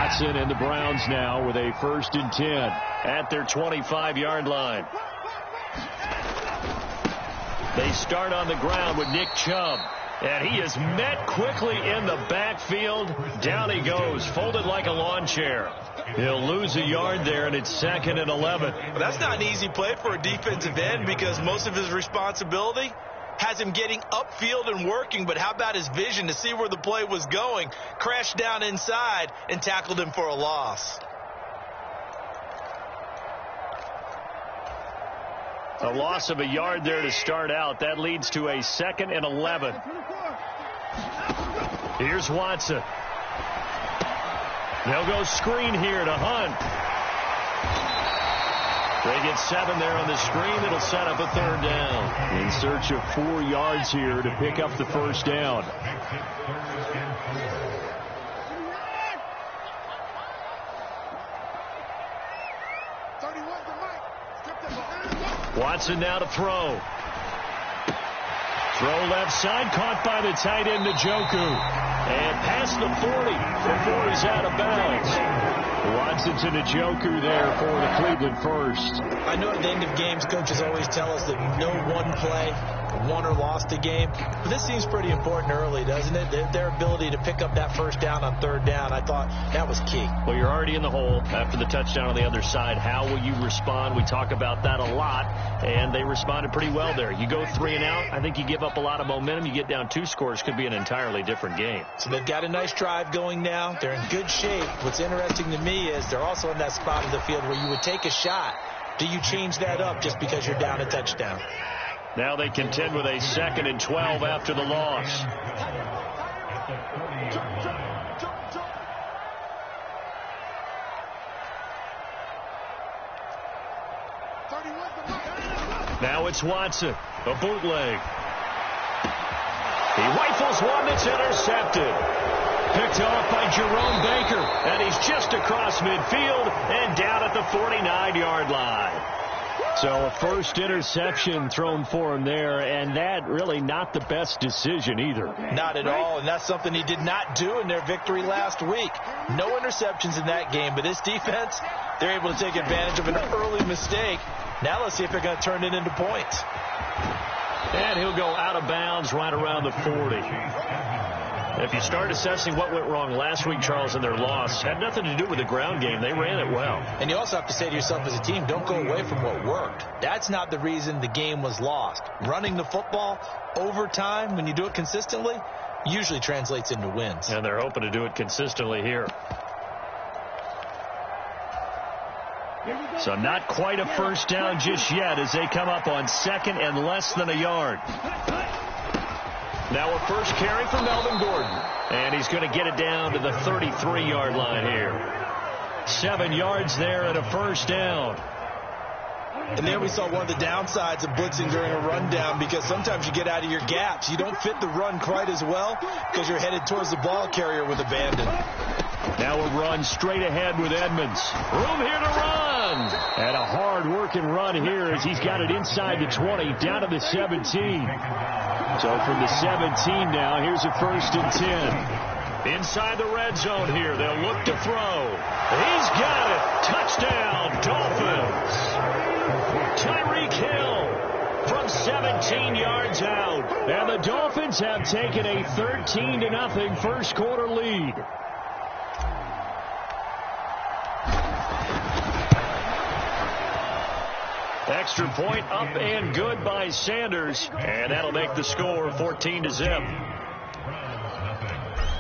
Watson and the Browns now with a 1st and 10 at their 25-yard line. They start on the ground with Nick Chubb. And he is met quickly in the backfield. Down he goes, folded like a lawn chair. He'll lose a yard there, and it's 2nd and 11. Well, that's not an easy play for a defensive end because most of his responsibility has him getting upfield and working. But how about his vision to see where the play was going? Crashed down inside and tackled him for a loss. A loss of a yard there to start out. That leads to a 2nd and 11. Here's Watson. They'll go screen here to Hunt. They get 7 there on the screen. It'll set up a 3rd down. In search of 4 yards here to pick up the 1st down. Watson now to throw. Throw left side, caught by the tight end Njoku. And past the 40 before he's out of bounds. Watson to Njoku there for the Cleveland first. I know at the end of games, coaches always tell us that no one play won or lost a game. But this seems pretty important early, doesn't it? Their ability to pick up that 1st down on 3rd down, I thought that was key. Well, you're already in the hole after the touchdown on the other side. How will you respond? We talk about that a lot, and they responded pretty well there. You go 3 and out, I think you give up a lot of momentum. You get down 2 scores, could be an entirely different game. So they've got a nice drive going now. They're in good shape. What's interesting to me is they're also in that spot of the field where you would take a shot. Do you change that up just because you're down a touchdown? Now they contend with a 2nd and 12 after the loss. Now it's Watson, a bootleg. He rifles one that's intercepted. Picked off by Jerome Baker, and he's just across midfield and down at the 49-yard line. So a 1st interception thrown for him there, and that really not the best decision either. Not at all, and that's something he did not do in their victory last week. No interceptions in that game, but this defense, they're able to take advantage of an early mistake. Now let's see if they're going to turn it into points. And he'll go out of bounds right around the 40. If you start assessing what went wrong last week, Charles, in their loss, had nothing to do with the ground game. They ran it well. And you also have to say to yourself as a team, don't go away from what worked. That's not the reason the game was lost. Running the football over time, when you do it consistently, usually translates into wins. And they're hoping to do it consistently here. So not quite a 1st down just yet as they come up on 2nd and less than a yard. Now a 1st carry for Melvin Gordon. And he's going to get it down to the 33-yard line here. 7 yards there and a 1st down. And there we saw one of the downsides of blitzing during a rundown, because sometimes you get out of your gaps. You don't fit the run quite as well because you're headed towards the ball carrier with abandon. Now a run straight ahead with Edmonds. Room here to run. And a hard-working run here as he's got it inside the 20, down to the 17. So from the 17 now, here's a 1st and 10. Inside the red zone here, they'll look to throw. He's got it. Touchdown, Dolphins. Tyreek Hill from 17 yards out. And the Dolphins have taken a 13-0 first quarter lead. Extra point up and good by Sanders. And that'll make the score 14-0.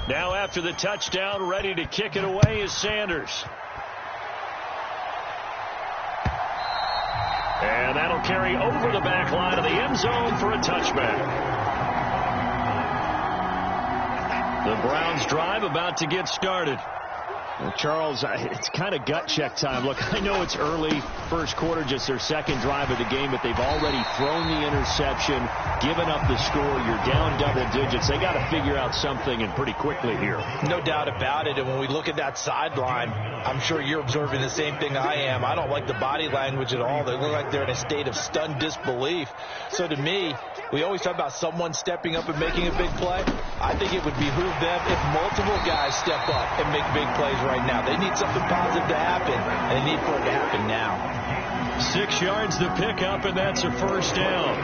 Now after the touchdown, ready to kick it away is Sanders. And that'll carry over the back line of the end zone for a touchback. The Browns drive about to get started. Well, Charles, it's kind of gut check time. Look, I know it's early, first quarter, just their 2nd drive of the game, but they've already thrown the interception, given up the score. You're down double digits. They got to figure out something, and pretty quickly here. No doubt about it. And when we look at that sideline, I'm sure you're observing the same thing I am. I don't like the body language at all. They look like they're in a state of stunned disbelief. So to me, we always talk about someone stepping up and making a big play. I think it would behoove them if multiple guys step up and make big plays right now. They need something positive to happen, and they need for it to happen now. 6 yards to pick up, and that's a first down.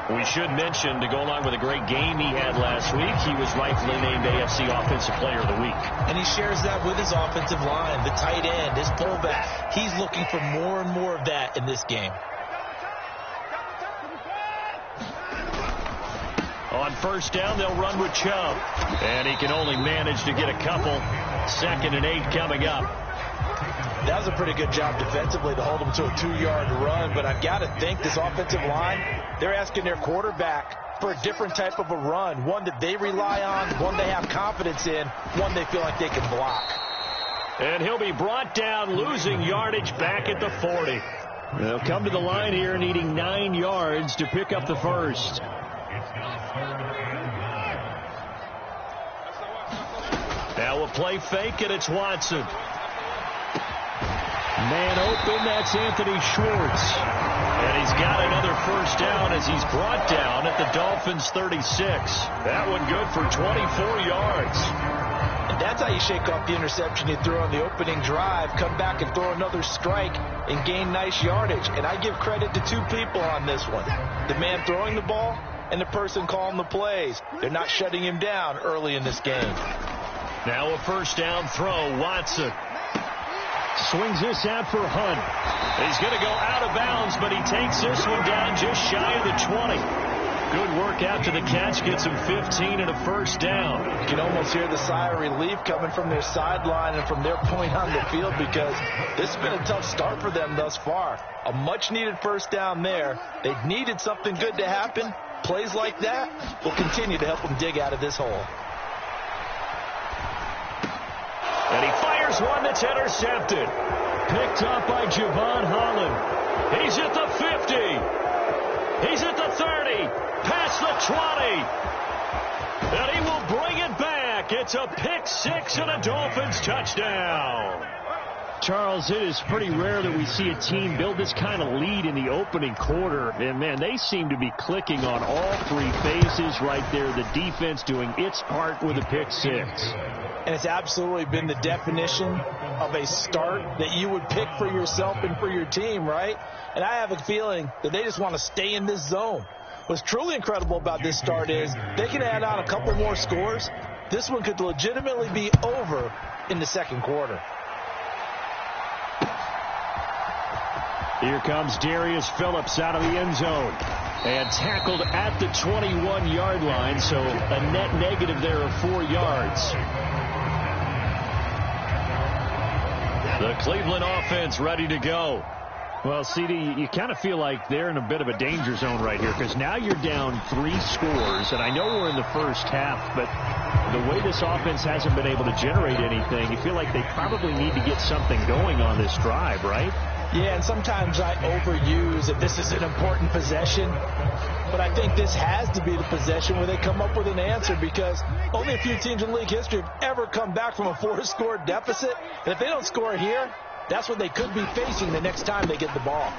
We should mention, to go along with a great game he had last week, he was rightfully named AFC Offensive Player of the Week. And he shares that with his offensive line, the tight end, his fullback. He's looking for more and more of that in this game. On first down, they'll run with Chubb. And he can only manage to get a couple. 2nd and 8 coming up. That was a pretty good job defensively to hold him to a 2-yard run. But I've got to think this offensive line, they're asking their quarterback for a different type of a run. One that they rely on, one they have confidence in, one they feel like they can block. And he'll be brought down, losing yardage back at the 40. They'll come to the line here needing 9 yards to pick up the first. Now we'll play fake, and it's Watson. Man open, that's Anthony Schwartz. And he's got another first down as he's brought down at the Dolphins' 36. That one good for 24 yards. And that's how you shake off the interception you threw on the opening drive, come back and throw another strike and gain nice yardage. And I give credit to 2 people on this one. The man throwing the ball and the person calling the plays. They're not shutting him down early in this game. Now a first down throw, Watson. Swings this out for Hunt. He's going to go out of bounds, but he takes this one down just shy of the 20. Good work after the catch. Gets him 15 and a first down. You can almost hear the sigh of relief coming from their sideline and from their point on the field, because this has been a tough start for them thus far. A much-needed first down there. They needed something good to happen. Plays like that will continue to help them dig out of this hole. And he fires one that's intercepted. Picked up by Javon Holland. He's at the 50. He's at the 30. Past the 20. And he will bring it back. It's a pick 6 and a Dolphins touchdown. Charles, it is pretty rare that we see a team build this kind of lead in the opening quarter. And, man, they seem to be clicking on all 3 phases right there. The defense doing its part with a pick 6. And it's absolutely been the definition of a start that you would pick for yourself and for your team, right? And I have a feeling that they just want to stay in this zone. What's truly incredible about this start is they can add on a couple more scores. This one could legitimately be over in the second quarter. Here comes Darius Phillips out of the end zone. And tackled at the 21-yard line, so a net negative there of 4 yards. The Cleveland offense ready to go. Well, CD, you kind of feel like they're in a bit of a danger zone right here, because now you're down 3 scores, and I know we're in the first half, but the way this offense hasn't been able to generate anything, you feel like they probably need to get something going on this drive, right? Yeah, and sometimes I overuse that this is an important possession, but I think this has to be the possession where they come up with an answer, because only a few teams in league history have ever come back from a 4-score deficit. And if they don't score here, that's what they could be facing the next time they get the ball.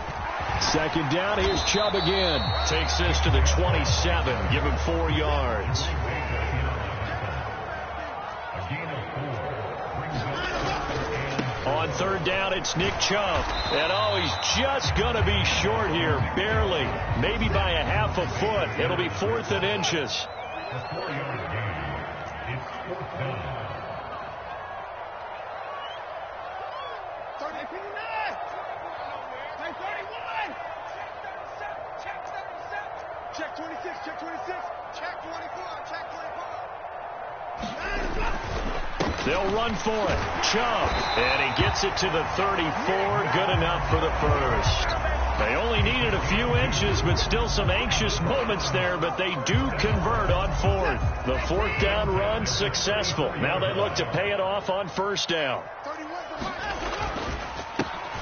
Second down, here's Chubb again. Takes this to the 27, give him 4 yards. On third down, it's Nick Chubb. And, he's just going to be short here, barely. Maybe by a half a foot. It'll be 4th and inches. Check 26, check 26, check 24, check 24. They'll run for it. Chubb. And he gets it to the 34. Good enough for the first. They only needed a few inches, but still some anxious moments there, but they do convert on 4th. The 4th down run successful. Now they look to pay it off on first down.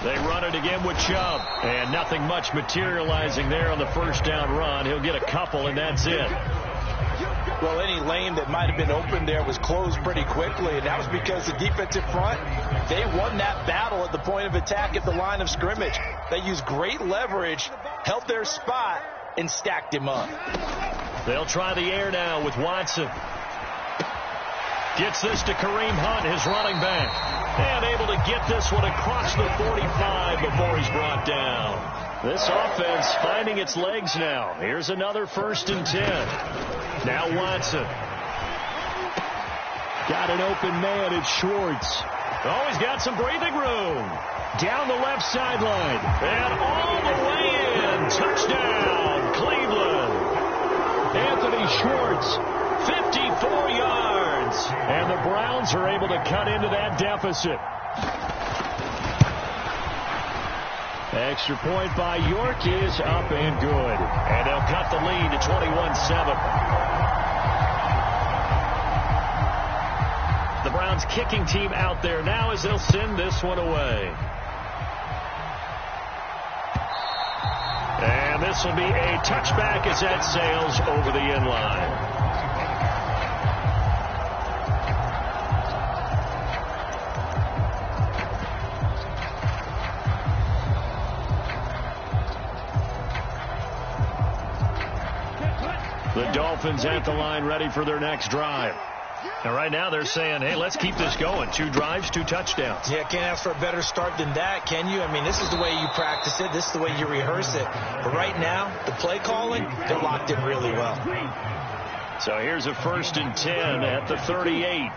They run it again with Chubb. And nothing much materializing there on the first down run. He'll get a couple, and that's it. Well, any lane that might have been open there was closed pretty quickly, and that was because the defensive front, they won that battle at the point of attack at the line of scrimmage. They used great leverage, held their spot, and stacked him up. They'll try the air now with Watson. Gets this to Kareem Hunt, his running back. And able to get this one across the 45 before he's brought down. This offense finding its legs now. Here's another 1st and 10. Now Watson. Got an open man. It's Schwartz. Oh, he's got some breathing room. Down the left sideline. And all the way in. Touchdown, Cleveland. Anthony Schwartz, 54 yards. And the Browns are able to cut into that deficit. Extra point by York is up and good. And they'll cut the lead to 21-7. The Browns kicking team out there now as they'll send this one away. And this will be a touchback as that sails over the end line. The Dolphins at the line ready for their next drive. And right now they're saying, hey, let's keep this going. 2 drives, 2 touchdowns. Yeah, can't ask for a better start than that, can you? I mean, this is the way you practice it. This is the way you rehearse it. But right now, the play calling, they're locked in really well. So here's a 1st and 10 at the 38.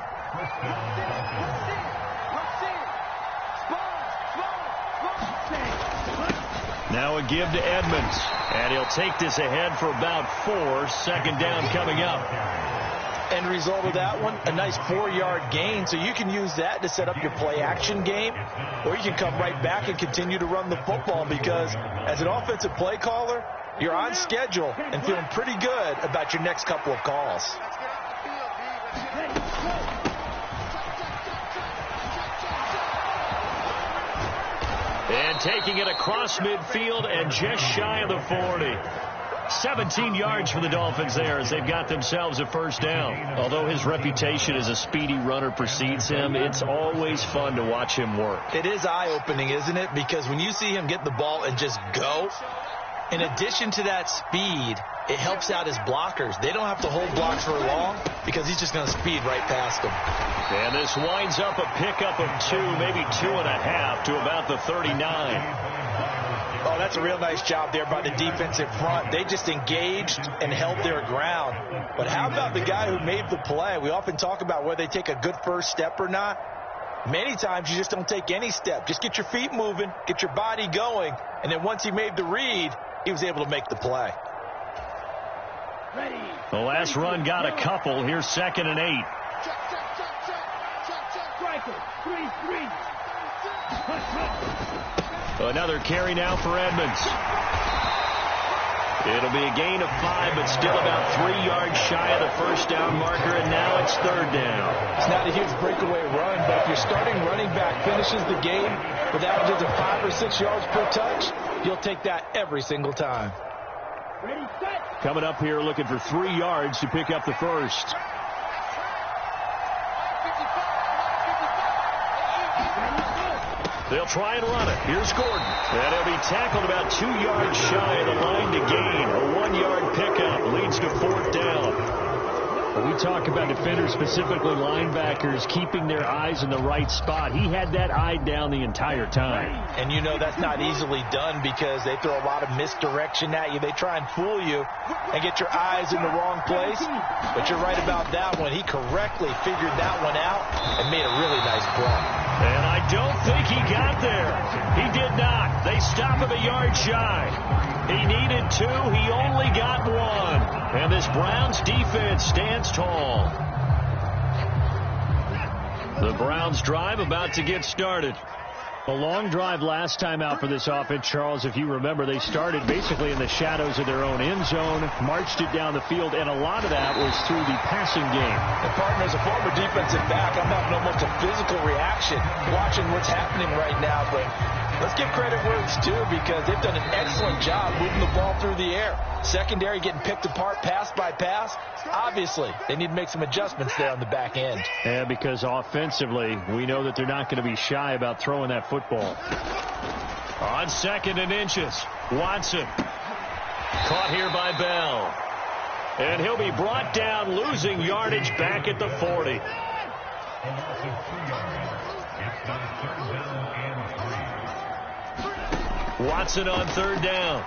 Now a give to Edmonds. And he'll take this ahead for about 4. 2nd down coming up. End result of that one, a nice 4-yard gain. So you can use that to set up your play-action game, or you can come right back and continue to run the football because as an offensive play caller, you're on schedule and feeling pretty good about your next couple of calls. And taking it across midfield and just shy of the 40. 17 yards for the Dolphins there as they've got themselves a 1st down. Although his reputation as a speedy runner precedes him, it's always fun to watch him work. It is eye-opening, isn't it? Because when you see him get the ball and just go, in addition to that speed, it helps out his blockers. They don't have to hold blocks for long because he's just going to speed right past them. And this winds up a pickup of 2, maybe 2.5 to about the 39. Oh, that's a real nice job there by the defense in front. They just engaged and held their ground. But how about the guy who made the play? We often talk about whether they take a good first step or not. Many times you just don't take any step. Just get your feet moving, get your body going, and then once he made the read, he was able to make the play. The last run got a couple. Here's 2nd and 8. Another carry now for Edmonds. It'll be a gain of 5, but still about 3 yards shy of the 1st down marker, and now it's 3rd down. It's not a huge breakaway run, but if your starting running back finishes the game with averages of 5 or 6 yards per touch, you'll take that every single time. Coming up here looking for 3 yards to pick up the 1st. They'll try and run it. Here's Gordon. And he'll be tackled about 2 yards shy of the line to gain. A 1-yard pickup leads to 4th down. When we talk about defenders, specifically linebackers, keeping their eyes in the right spot, he had that eye down the entire time. And you know that's not easily done because they throw a lot of misdirection at you. They try and fool you and get your eyes in the wrong place. But you're right about that one. He correctly figured that one out and made a really nice play. And I don't think he got there. He did not. They stop him a yard shy. He needed 2. He only got 1. And this Browns defense stands tall. The Browns drive about to get started. A long drive last time out for this offense, Charles. If you remember, they started basically in the shadows of their own end zone, marched it down the field, and a lot of that was through the passing game. And partner, as a former defensive back, I'm having almost a physical reaction watching what's happening right now. But let's give credit where it's due because they've done an excellent job moving the ball through the air. Secondary getting picked apart pass by pass. Obviously, they need to make some adjustments there on the back end. Yeah, because offensively, we know that they're not going to be shy about throwing that football. On 2nd and inches, Watson. Caught here by Bell. And he'll be brought down, losing yardage back at the 40. Watson on third down.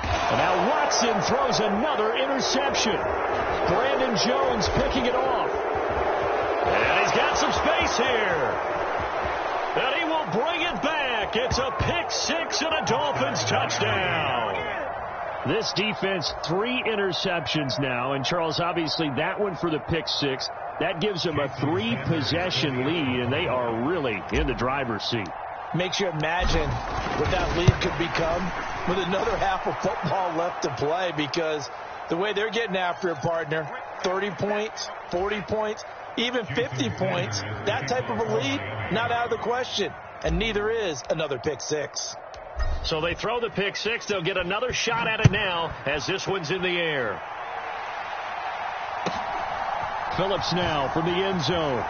And now Watson throws another interception. Brandon Jones picking it off. And he's got some space here. And he will bring it back. It's a pick six and a Dolphins touchdown. This defense, 3 interceptions now. And, Charles, obviously that one for the pick six. That gives them a 3-possession lead, and they are really in the driver's seat. Makes you imagine what that lead could become with another half of football left to play, because the way they're getting after it, partner, 30 points, 40 points, even 50 points, that type of a lead, not out of the question. And neither is another pick six. So they throw the pick six. They'll get another shot at it now as this one's in the air. Phillips now from the end zone.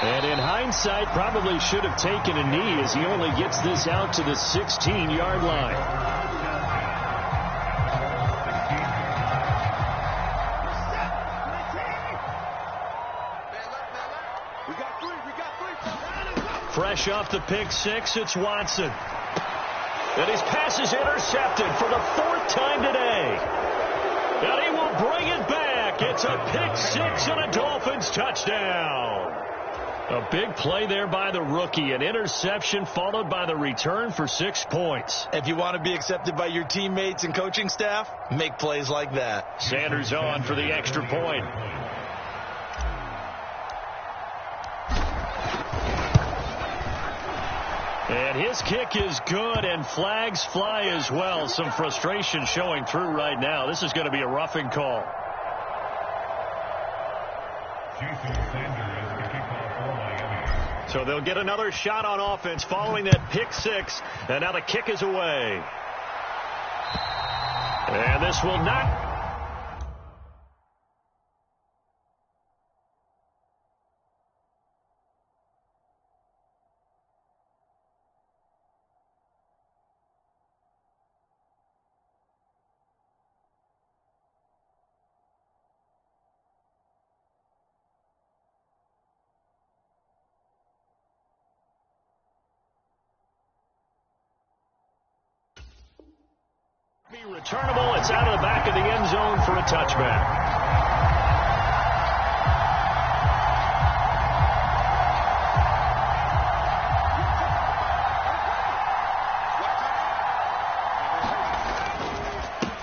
And in hindsight, probably should have taken a knee as he only gets this out to the 16-yard line. Fresh off the pick six, it's Watson. And his pass is intercepted for the 4th time today. And he will bring it back. It's a pick six and a Dolphins touchdown. A big play there by the rookie. An interception followed by the return for 6 points. If you want to be accepted by your teammates and coaching staff, make plays like that. Sanders on for the extra point. And his kick is good, and flags fly as well. Some frustration showing through right now. This is going to be a roughing call. So they'll get another shot on offense following that pick six. And now the kick is away. And this will not. Returnable. It's out of the back of the end zone for a touchback.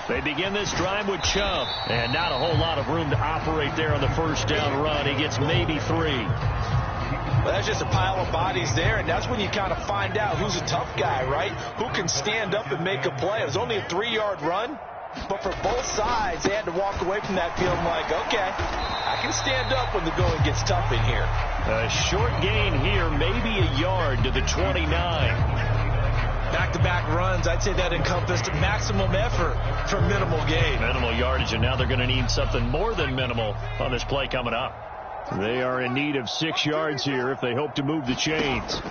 They begin this drive with Chubb, and not a whole lot of room to operate there on the first down run. He gets maybe 3. Well, that's just a pile of bodies there, and that's when you kind of find out who's a tough guy, right? Who can stand up and make a play. It was only a 3-yard run, but for both sides, they had to walk away from that feeling like, okay, I can stand up when the going gets tough in here. A short gain here, maybe a yard to the 29. Back-to-back runs, I'd say that encompassed maximum effort for minimal gain. Minimal yardage, and now they're going to need something more than minimal on this play coming up. They are in need of 6 yards here if they hope to move the chains.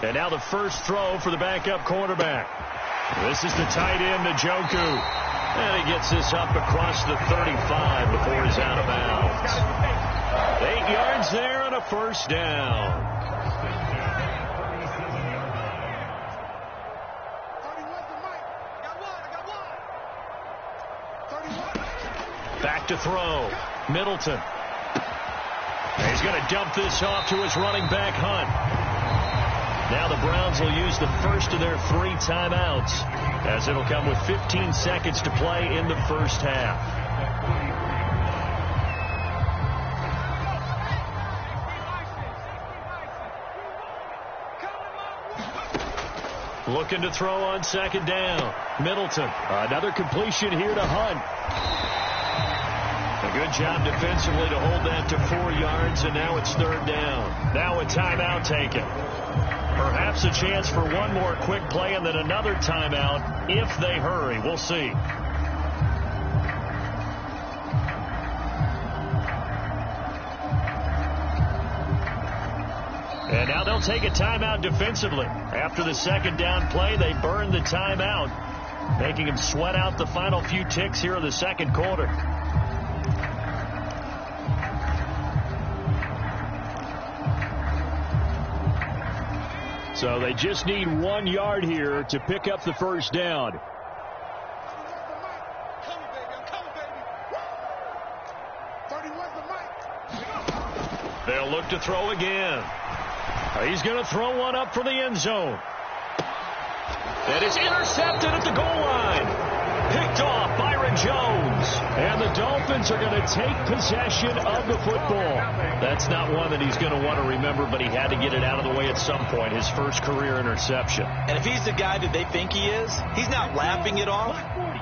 And now the first throw for the backup quarterback. This is the tight end, Njoku. And he gets this up across the 35 before he's out of bounds. 8 yards there and a first down. Back to throw. Middleton. He's going to dump this off to his running back, Hunt. Now the Browns will use the first of their 3 timeouts, as it'll come with 15 seconds to play in the first half. Looking to throw on second down. Middleton. Another completion here to Hunt. A good job defensively to hold that to 4 yards, and now it's third down. Now a timeout taken. Perhaps a chance for one more quick play and then another timeout if they hurry. We'll see. And now they'll take a timeout defensively. After the second down play, they burn the timeout, making them sweat out the final few ticks here in the second quarter. So they just need 1 yard here to pick up the first down. They'll look to throw again. He's going to throw one up for the end zone. And it's intercepted at the goal line. Picked off Byron Jones. And the Dolphins are going to take possession of the football. That's not one that he's going to want to remember, but he had to get it out of the way at some point. His first career interception. And if he's the guy that they think he is, he's not laughing it off,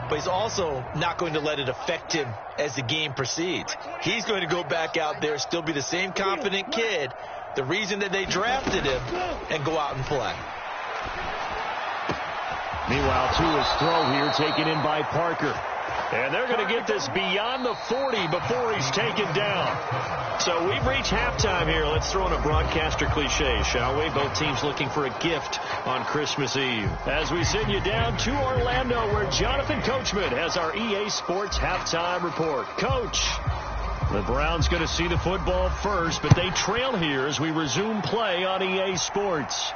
but he's also not going to let it affect him as the game proceeds. He's going to go back out there, still be the same confident kid, the reason that they drafted him, and go out and play. Meanwhile, Tua's throw here taken in by Parker. And they're going to get this beyond the 40 before he's taken down. So we've reached halftime here. Let's throw in a broadcaster cliche, shall we? Both teams looking for a gift on Christmas Eve. As we send you down to Orlando, where Jonathan Coachman has our EA Sports halftime report. Coach, the Browns going to see the football first, but they trail here as we resume play on EA Sports.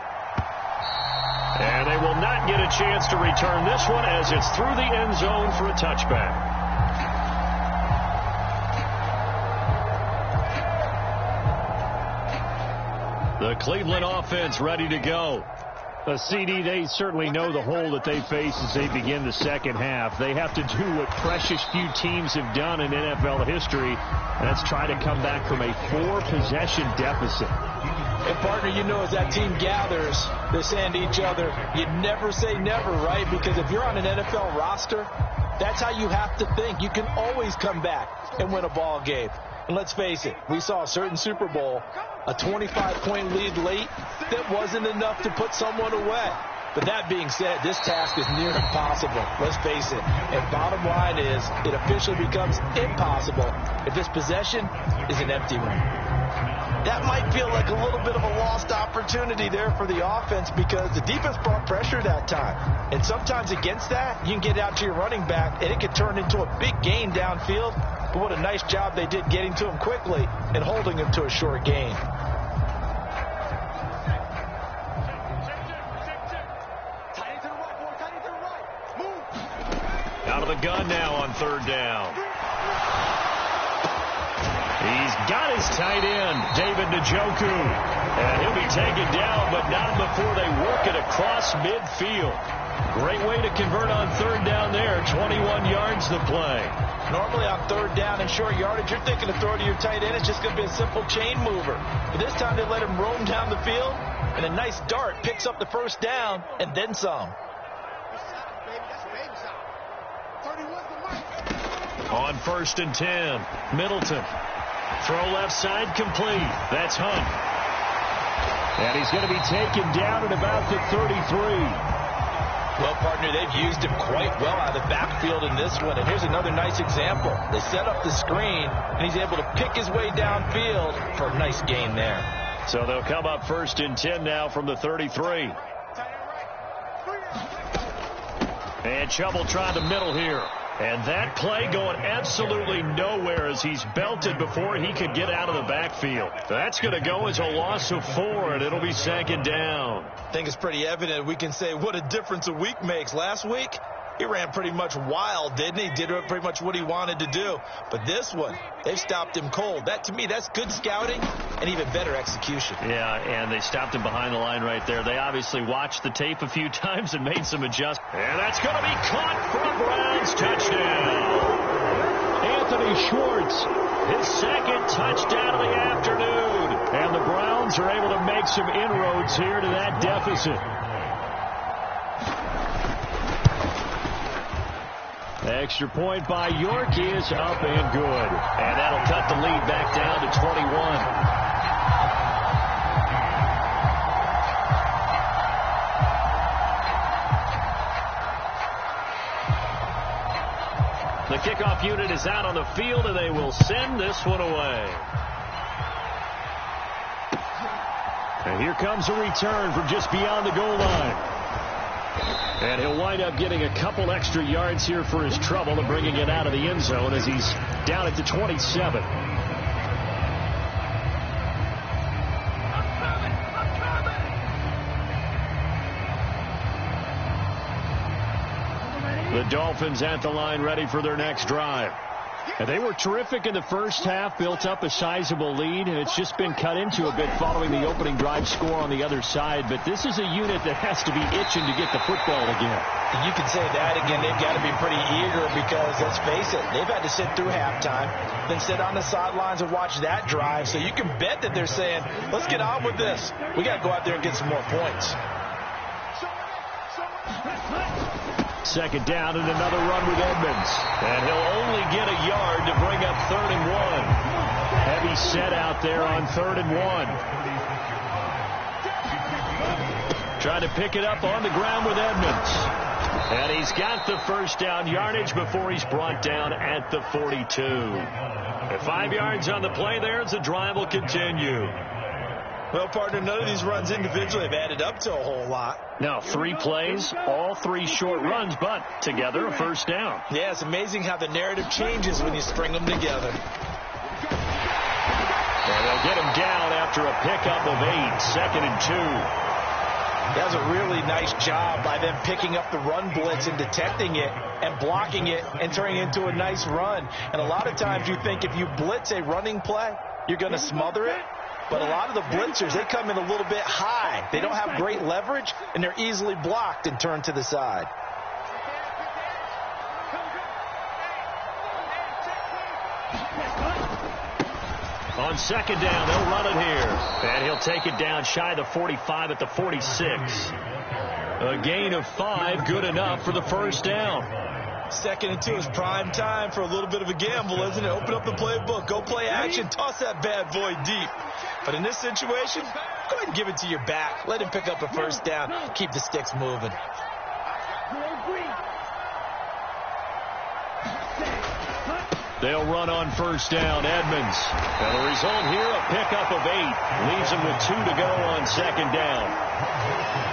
And they will not get a chance to return this one as it's through the end zone for a touchback. The Cleveland offense ready to go. CD, they certainly know the hole that they face as they begin the second half. They have to do what precious few teams have done in NFL history, and that's try to come back from a 4-possession deficit. And, partner, you know, as that team gathers, they're saying to each other, you never say never, right? Because if you're on an NFL roster, that's how you have to think. You can always come back and win a ball game. And let's face it, we saw a certain Super Bowl, a 25-point lead late that wasn't enough to put someone away. But that being said, this task is near impossible. Let's face it. And bottom line is, it officially becomes impossible if this possession is an empty one. That might feel like a little bit of a lost opportunity there for the offense because the defense brought pressure that time. And sometimes against that, you can get out to your running back, and it can turn into a big gain downfield. But what a nice job they did getting to him quickly and holding him to a short gain. Out of the gun now on third down. He's got his tight end, David Njoku. And he'll be taken down, but not before they work it across midfield. Great way to convert on third down there. 21 yards the play. Normally on third down and short yardage, you're thinking to throw to your tight end. It's just going to be a simple chain mover. But this time they let him roam down the field, and a nice dart picks up the first down and then some. On 1st and 10, Middleton. Throw left side complete. That's Hunt. And he's going to be taken down at about the 33. Well, partner, they've used him quite well out of the backfield in this one. And here's another nice example. They set up the screen, and he's able to pick his way downfield for a nice gain there. So they'll come up 1st and 10 now from the 33. And Chubb trying to middle here. And that play going absolutely nowhere as he's belted before he could get out of the backfield. That's going to go as a loss of 4, and it'll be 2nd down. I think it's pretty evident. We can say what a difference a week makes. Last week, he ran pretty much wild, didn't he? Did pretty much what he wanted to do. But this one, they've stopped him cold. That, to me, that's good scouting and even better execution. Yeah, and they stopped him behind the line right there. They obviously watched the tape a few times and made some adjustments. And that's going to be caught for a Browns touchdown. Anthony Schwartz, his 2nd touchdown of the afternoon. And the Browns are able to make some inroads here to that deficit. Extra point by York is up and good. And that'll cut the lead back down to 21. The kickoff unit is out on the field, and they will send this one away. And here comes a return from just beyond the goal line. And he'll wind up getting a couple extra yards here for his trouble and bringing it out of the end zone as he's down at the 27. The Dolphins at the line ready for their next drive. And they were terrific in the first half, built up a sizable lead, and it's just been cut into a bit following the opening drive score on the other side. But this is a unit that has to be itching to get the football again. You can say that again. They've got to be pretty eager because, let's face it, they've had to sit through halftime, then sit on the sidelines and watch that drive. So you can bet that they're saying, let's get on with this. We got to go out there and get some more points. Second down and another run with Edmonds. And he'll only get a yard to bring up 3rd and 1. Heavy set out there on 3rd and 1. Trying to pick it up on the ground with Edmonds. And he's got the first down yardage before he's brought down at the 42. At 5 yards on the play there as the drive will continue. Well, partner, none of these runs individually have added up to a whole lot. Now, 3 plays, all 3 short runs, but together a first down. Yeah, it's amazing how the narrative changes when you string them together. And they'll get him down after a pickup of 8, 2nd and 2. That was a really nice job by them picking up the run blitz and detecting it and blocking it and turning it into a nice run. And a lot of times you think if you blitz a running play, you're going to smother it. But a lot of the blitzers, they come in a little bit high. They don't have great leverage, and they're easily blocked and turned to the side. On second down, they'll run it here. And he'll take it down shy of the 45 at the 46. A gain of 5, good enough for the first down. 2nd and 2 is prime time for a little bit of a gamble, isn't it? Open up the playbook, go play action, toss that bad boy deep. But in this situation, go ahead and give it to your back. Let him pick up a first down. Keep the sticks moving. They'll run on first down, Edmonds. And the result here, a pickup of 8. Leaves him with 2 to go on second down.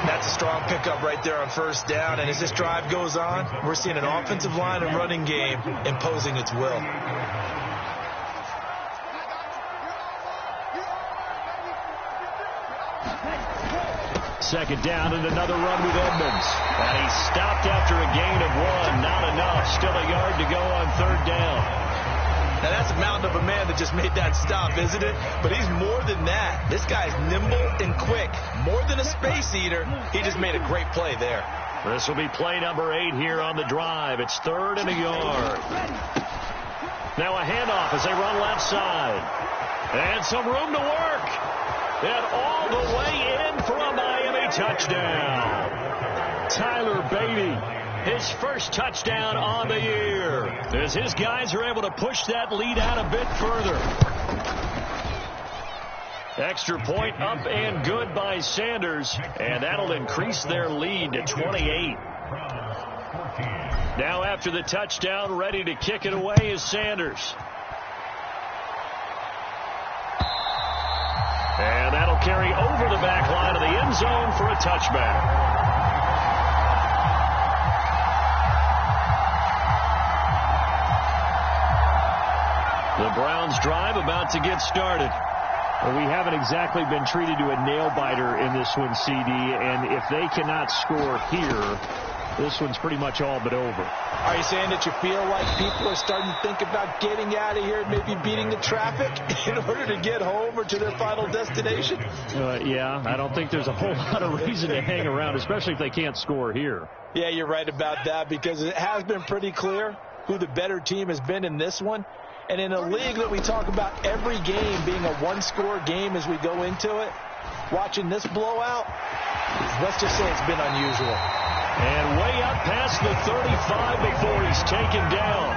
That's a strong pickup right there on first down. And as this drive goes on, we're seeing an offensive line and running game imposing its will. Second down and another run with Edmonds. And he stopped after a gain of 1. Not enough. Still a yard to go on third down. Now, that's a mountain of a man that just made that stop, isn't it? But he's more than that. This guy's nimble and quick. More than a space eater. He just made a great play there. This will be play number 8 here on the drive. It's 3rd and a yard. Now a handoff as they run left side. And some room to work. And all the way in for a Miami touchdown. Tyler Beatty, his first touchdown on the year, as his guys are able to push that lead out a bit further. Extra point up and good by Sanders, and that'll increase their lead to 28. Now after the touchdown, ready to kick it away is Sanders. And that'll carry over the back line of the end zone for a touchback. The Browns drive about to get started. Well, we haven't exactly been treated to a nail-biter in this one, CD, and if they cannot score here, this one's pretty much all but over. Are you saying that you feel like people are starting to think about getting out of here and maybe beating the traffic in order to get home or to their final destination? Yeah, I don't think there's a whole lot of reason to hang around, especially if they can't score here. Yeah, you're right about that, because it has been pretty clear who the better team has been in this one. And in a league that we talk about every game being a one-score game as we go into it, watching this blowout, let's just say it's been unusual. And way up past the 35 before he's taken down.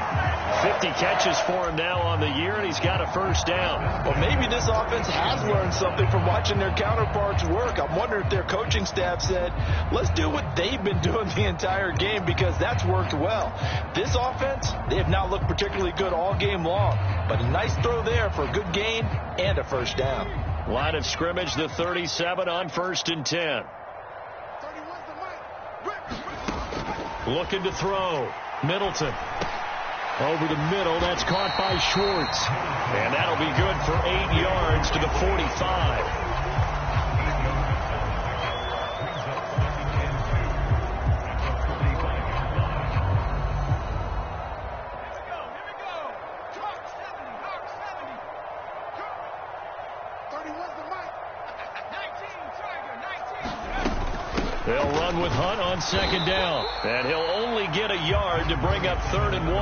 50 catches for him now on the year, and he's got a first down. Well, maybe this offense has learned something from watching their counterparts work. I'm wondering if their coaching staff said, let's do what they've been doing the entire game, because that's worked well. This offense, they have not looked particularly good all game long, but a nice throw there for a good gain and a first down. Line of scrimmage, the 37 on 1st and 10. Looking to throw. Middleton. Over the middle, that's caught by Schwartz. And that'll be good for 8 yards to the 45. run with Hunt on second down. And he'll only get a yard to bring up 3rd and 1.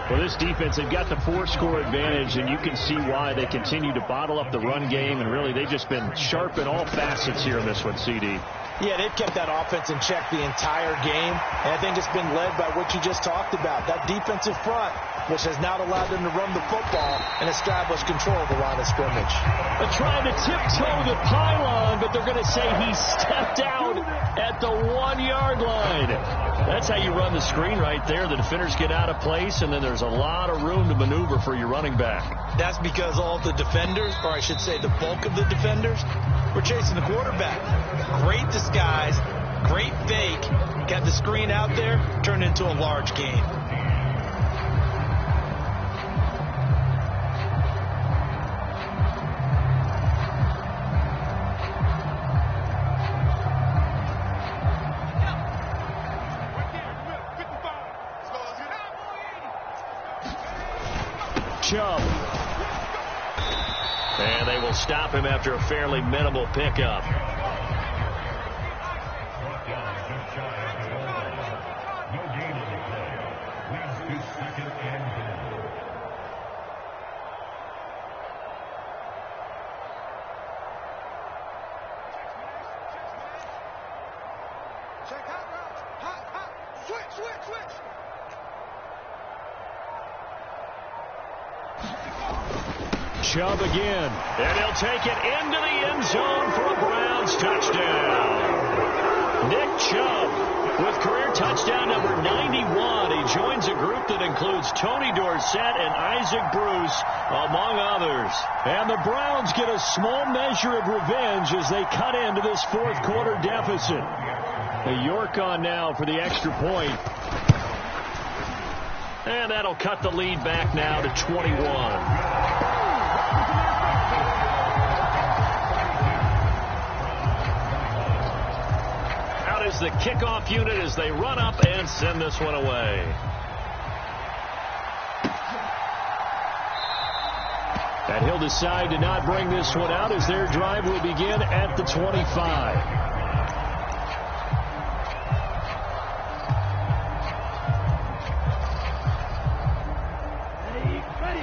Well, this defense, they've got the 4-score advantage, and you can see why they continue to bottle up the run game, and really they've just been sharp in all facets here in this one, CD. Yeah, they've kept that offense in check the entire game, and I think it's been led by what you just talked about, that defensive front, which has not allowed them to run the football and establish control of the line of scrimmage. They're trying to tiptoe the pylon, but they're going to say he stepped out at the 1-yard line. That's how you run the screen right there. The defenders get out of place, and then there's a lot of room to maneuver for your running back. That's because all the defenders, or I should say the bulk of the defenders, were chasing the quarterback. Great disguise, great fake, got the screen out there, turned into a large gain. Chubb. And they will stop him after a fairly minimal pickup. Chubb again, and he'll take it into the end zone for a Browns touchdown. Nick Chubb with career touchdown number 91. He joins a group that includes Tony Dorsett and Isaac Bruce, among others. And the Browns get a small measure of revenge as they cut into this 4th quarter deficit. The York on now for the extra point. And that'll cut the lead back now to 21. Is the kickoff unit as they run up and send this one away. And he'll decide to not bring this one out as their drive will begin at the 25.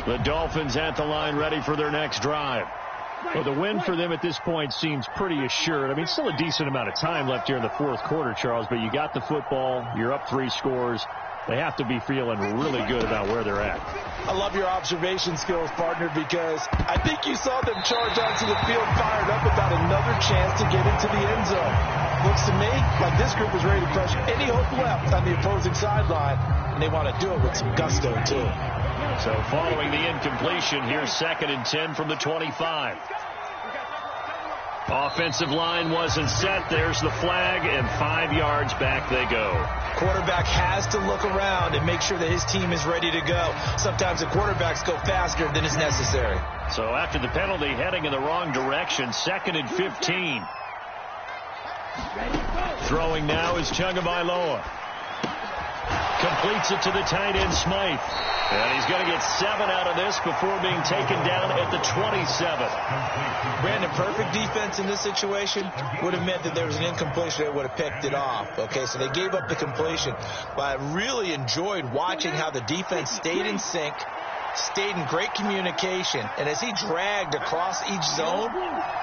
The Dolphins at the line ready for their next drive. Well, the win for them at this point seems pretty assured. I mean, still a decent amount of time left here in the 4th quarter, Charles, but you got the football, you're up 3 scores. They have to be feeling really good about where they're at. I love your observation skills, partner, because I think you saw them charge onto the field fired up without another chance to get into the end zone. Looks to me like this group is ready to crush any hope left on the opposing sideline, and they want to do it with some gusto, too. So following the incompletion, here's 2nd and 10 from the 25. Offensive line wasn't set. There's the flag, and 5 yards back they go. Quarterback has to look around and make sure that his team is ready to go. Sometimes the quarterbacks go faster than is necessary. So after the penalty, heading in the wrong direction, 2nd and 15. Throwing now is Tagovailoa. Completes it to the tight end, Smythe. And he's going to get 7 out of this before being taken down at the 27. Brandon, perfect defense in this situation would have meant that there was an incompletion. They would have picked it off. Okay, so they gave up the completion. But I really enjoyed watching how the defense stayed in sync, stayed in great communication. And as he dragged across each zone,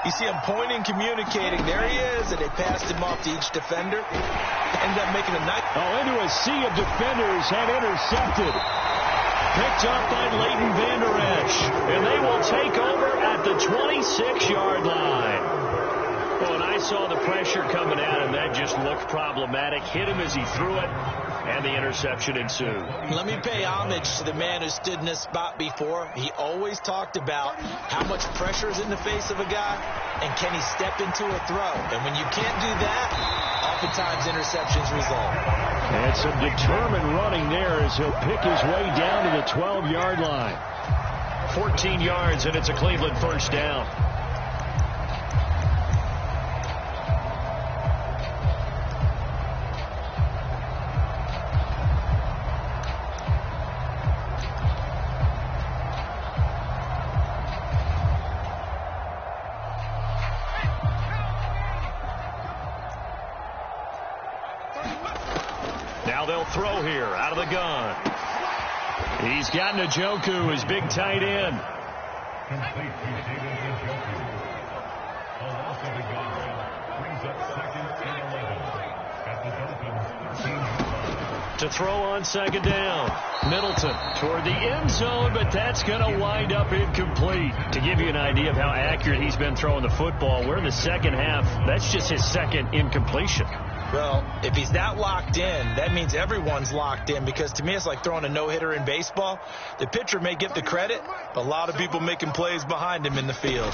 you see him pointing, communicating. There he is, and they passed him off to each defender. Ended up making a nice... into a sea of defenders and intercepted. Picked up by Leighton Vander Esch. And they will take over at the 26-yard line. Well, and I saw the pressure coming at him. That just looked problematic. Hit him as he threw it, and the interception ensued. Let me pay homage to the man who stood in this spot before. He always talked about how much pressure is in the face of a guy, and can he step into a throw. And when you can't do that, oftentimes interceptions result. And some determined running there as he'll pick his way down to the 12-yard line. 14 yards, and it's a Cleveland first down. Now they'll throw here out of the gun. He's got Njoku, his big tight end. To throw on second down. Middleton toward the end zone, but that's going to wind up incomplete. To give you an idea of how accurate he's been throwing the football, we're in the second half. That's just his second incompletion. Well, if he's not locked in, that means everyone's locked in, because to me it's like throwing a no-hitter in baseball. The pitcher may get the credit, but a lot of people making plays behind him in the field.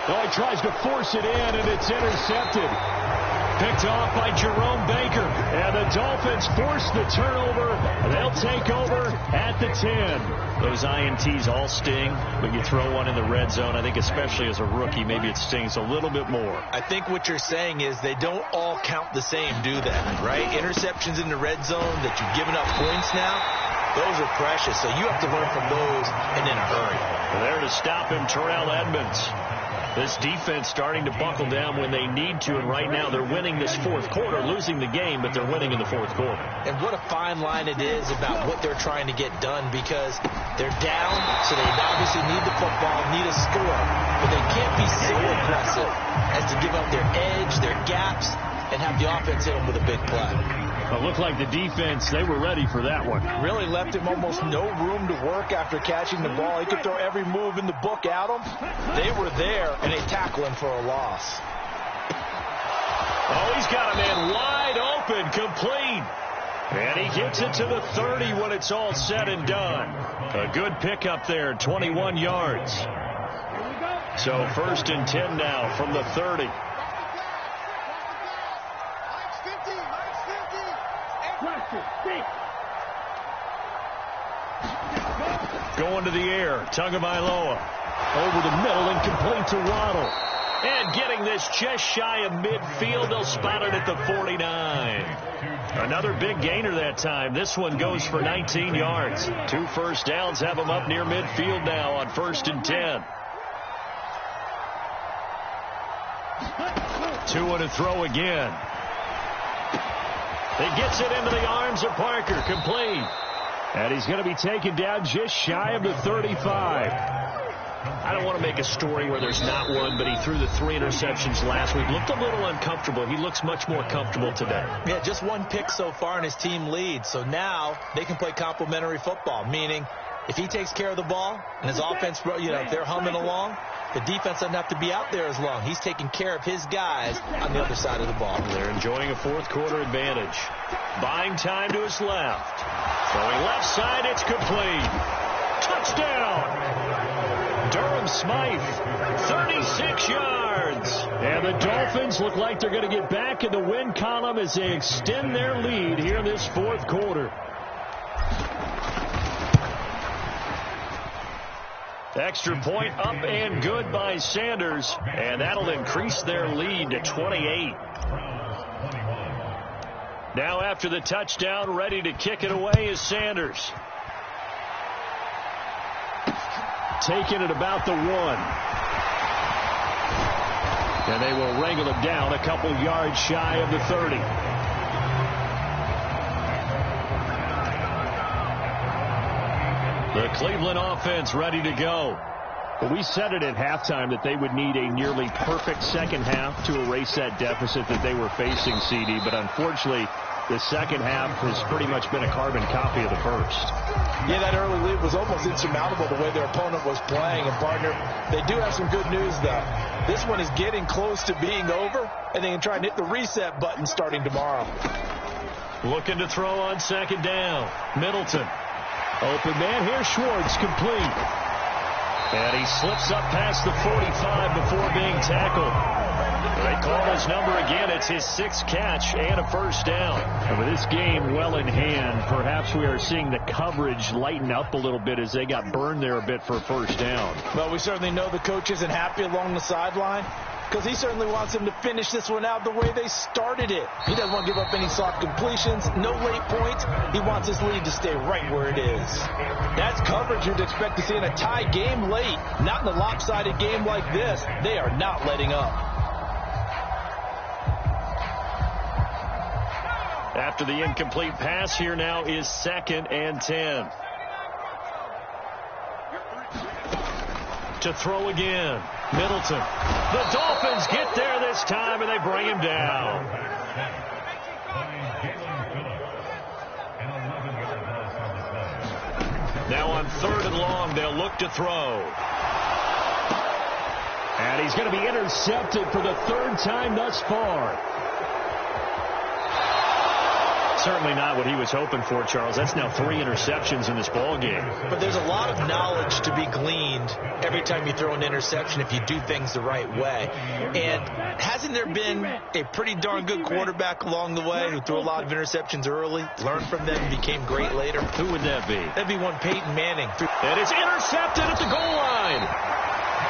Oh, he tries to force it in, and it's intercepted. Picked off by Jerome Baker. And the Dolphins force the turnover. They'll take over at the 10. Those INTs all sting, but you throw one in the red zone, I think especially as a rookie, maybe it stings a little bit more. I think what you're saying is they don't all count the same, do they? Right? Interceptions in the red zone that you've given up points now, those are precious. So you have to learn from those and in a hurry. There to stop him, Terrell Edmonds. This defense starting to buckle down when they need to, and right now they're winning this fourth quarter, losing the game, but they're winning in the fourth quarter. And what a fine line it is about what they're trying to get done, because they're down, so they obviously need the football, need a score, but they can't be so aggressive as to give up their edge, their gaps, and have the offense hit them with a big play. It looked like the defense, they were ready for that one. Really left him almost no room to work after catching the ball. He could throw every move in the book at him. They were there, and they tackle him for a loss. Oh, he's got a man wide open, complete. And he gets it to the 30 when it's all said and done. A good pickup there, 21 yards. So 1st and 10 now from the 30. Going to the air, Tagovailoa. Over the middle and complete to Waddle. And getting this just shy of midfield, they'll spot it at the 49. Another big gainer that time. This one goes for 19 yards. 2 first downs have them up near midfield now on 1st and 10. 2 to throw again. He gets it into the arms of Parker, complete. And he's going to be taken down just shy of the 35. I don't want to make a story where there's not one, but he threw the 3 interceptions last week. Looked a little uncomfortable. He looks much more comfortable today. Yeah, just 1 pick so far and his team leads. So now they can play complementary football, meaning if he takes care of the ball and his offense, if they're humming along, the defense doesn't have to be out there as long. He's taking care of his guys on the other side of the ball. They're enjoying a fourth quarter advantage. Buying time to his left. Throwing left side, it's complete. Touchdown! Durham Smythe, 36 yards. And the Dolphins look like they're going to get back in the win column as they extend their lead here in this fourth quarter. Extra point up and good by Sanders, and that'll increase their lead to 28. Now after the touchdown, ready to kick it away is Sanders. Taking it about the 1. And they will wrangle him down a couple yards shy of the 30. The Cleveland offense ready to go. But we said it at halftime that they would need a nearly perfect second half to erase that deficit that they were facing, CD. But unfortunately, the second half has pretty much been a carbon copy of the first. Yeah, that early lead was almost insurmountable the way their opponent was playing. And, partner, they do have some good news, though. This one is getting close to being over, and they can try and hit the reset button starting tomorrow. Looking to throw on second down. Middleton. Open man here, Schwartz, complete. And he slips up past the 45 before being tackled. They call his number again. It's his 6th catch and a first down. And with this game well in hand, perhaps we are seeing the coverage lighten up a little bit as they got burned there a bit for a first down. Well, we certainly know the coach isn't happy along the sideline, because he certainly wants them to finish this one out the way they started it. He doesn't want to give up any soft completions, no late points. He wants his lead to stay right where it is. That's coverage you'd expect to see in a tie game late, not in a lopsided game like this. They are not letting up. After the incomplete pass, here now is 2nd and 10. To throw again. Middleton. The Dolphins get there this time, and they bring him down. Now on 3rd and long, they'll look to throw. And he's going to be intercepted for the 3rd time thus far. Certainly not what he was hoping for, Charles. That's now 3 interceptions in this ball game. But there's a lot of knowledge to be gleaned every time you throw an interception if you do things the right way. And hasn't there been a pretty darn good quarterback along the way who threw a lot of interceptions early, learned from them, and became great later? Who would that be? That'd be one Peyton Manning. That is intercepted at the goal line.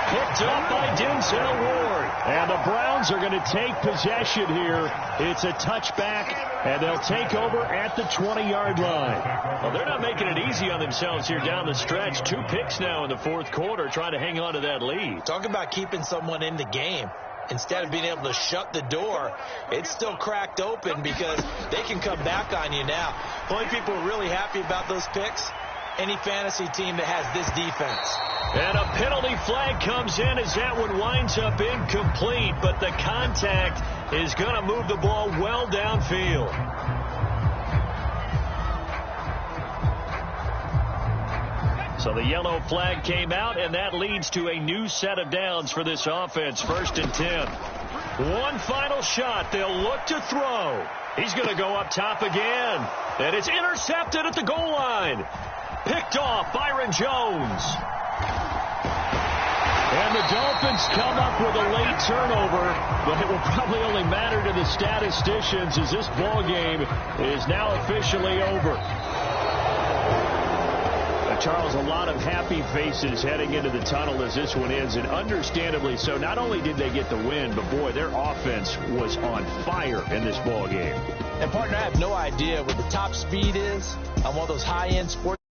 Picked up by Denzel Ward. And the Browns are going to take possession here. It's a touchback, and they'll take over at the 20-yard line. Well, they're not making it easy on themselves here down the stretch. 2 picks now in the 4th quarter, trying to hang on to that lead. Talk about keeping someone in the game. Instead of being able to shut the door, it's still cracked open because they can come back on you now. The only people who are really happy about those picks, any fantasy team that has this defense. And a penalty flag comes in as that one winds up incomplete, but the contact is going to move the ball well downfield. So the yellow flag came out, and that leads to a new set of downs for this offense. 1st and 10. One final shot. They'll look to throw. He's going to go up top again. And it's intercepted at the goal line. Picked off Byron Jones. And the Dolphins come up with a late turnover, but it will probably only matter to the statisticians as this ball game is now officially over. Charles, a lot of happy faces heading into the tunnel as this one ends, and understandably so. Not only did they get the win, but boy, their offense was on fire in this ball game. And partner, I have no idea what the top speed is on one of those high-end sports